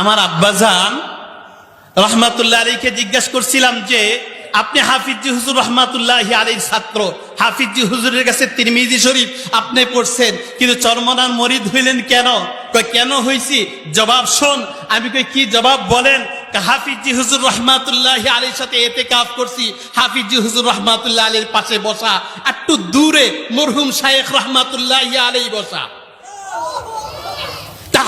আমার আব্বাজান রহমাতুল্লাহ আলাইহিকে জিজ্ঞাসা করছিলাম যে আপনি হাফিজি হুজুর রহমাতুল্লাহি আলাইহির ছাত্র, হাফিজি হুজুরের কাছে তিরমিজি শরীফ আপনি পড়ছেন, কিন্তু চরমনার মরিদ হইলেন কেন? কই কেন হইছি জবাব শোন। আমি কই কি জবাব বলেন? হাফিজি হুজুর রহমাতুল্লাহি আলাইহির সাথে ইতিকাফ করছি, হাফিজি হুজুর রহমাতুল্লাহ আলাইহির পাশে বসা, একটু দূরে মরহুম শায়েখ রহমাতুল্লাহি আলাইহি বসা।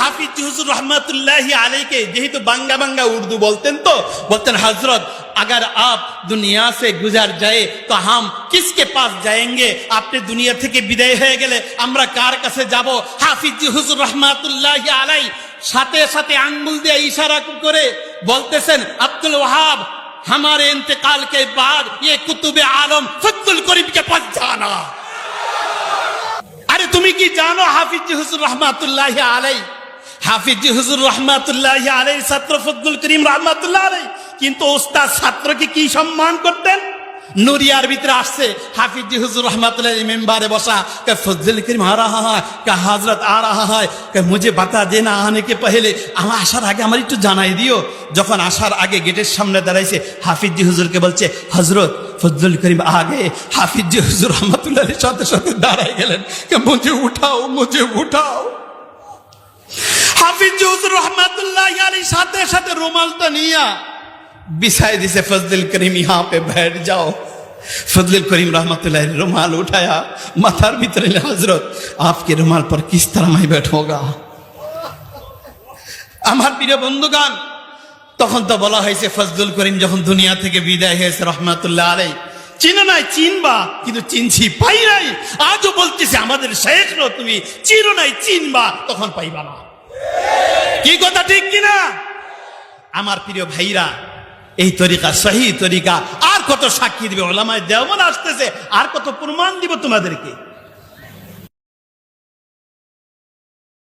हाफिज हुजूर रहमतुल्लाहि अलैहि के जेहेतु बांगा बांगा उर्दू बोलतें तो बोलतें हजरत अगर आप दुनिया से गुजर जाए तो हम किसके पास जाएंगे? आपने दुनिया থেকে বিদায় হয়ে গেলে আমরা কার কাছে যাব? হাফিজ হুজুর রহমাতুল্লাহি আলাইহি সাথে সাথে আঙ্গুল দিয়ে ইশারা করে বলতেছেন আব্দুল ওয়াহাব हमारे इंतकाल के बाद ये कुतुब आलम फजलुल करीम के पास जाना। अरे তুমি কি জানো হাফিজ হুজুর রহমাতুল্লাহি আলাইহি, হাফিজ হুজুর রহমাতুল্লাহি আলাইহি ছাত্র ফজলুল করিম রহমাতুল্লাহ আলাইহি, কিন্তু ওস্তাদ ছাত্রকে কি সম্মান করতেন? নুরিয়ার ভিতরে আসছে হাফিজ হুজুর রহমাতুল্লাহ মেম্বারে বসা, কে ফজলুল করিম आ रहा है, কে হযরত आ रहा है, কে मुझे बता देना आने के पहले, আমার আসার আগে আমার একটু জানাই দিও। যখন আসার আগে গেটের সামনে দাঁড়াইছে হাফিজ হুজুরকে বলছে হযরত ফজলুল করিম आ गए। হাফিজ হুজুর রহমাতুল্লাহ সাথে সাথে দাঁড়াই গেলেন, কে मुझे उठाओ मुझे उठाओ। হাফিজ হুজুর রহমাতুল্লাহি আলাইহি সাথে সাথে রুমালটা নিয়া बिछाए दिसे फजलुल करीम यहाँ पे बैठ जाओ। फजलुल करीम रहमतुल्लाह रुमाल उठाया, माथार भीतर हजरत आपके रुमाल पर किस तरह मैं बैठूंगा। আমার প্রিয় বন্ধুগণ, তখন তো বলা হয়েছে ফজলুল করিম যখন দুনিয়া থেকে বিদায় হয়েছে রহমাতুল্লাহ আলাইহি, চিনো নাই চিনবা, কিন্তু চিনছি পাই নাই। আজও বলতেছে আমাদের শেখ নো তুমি চিনো নাই চিনবা, তখন পাইবা না। কি কথা ঠিক কিনা? আমার প্রিয় ভাইরা, এই তরিকা সহি তরিকা। আর কত সাক্ষী দিবে ওলামায়ে দেওবন্দ আসতেছে, আর কত প্রমাণ দিব তোমাদেরকে।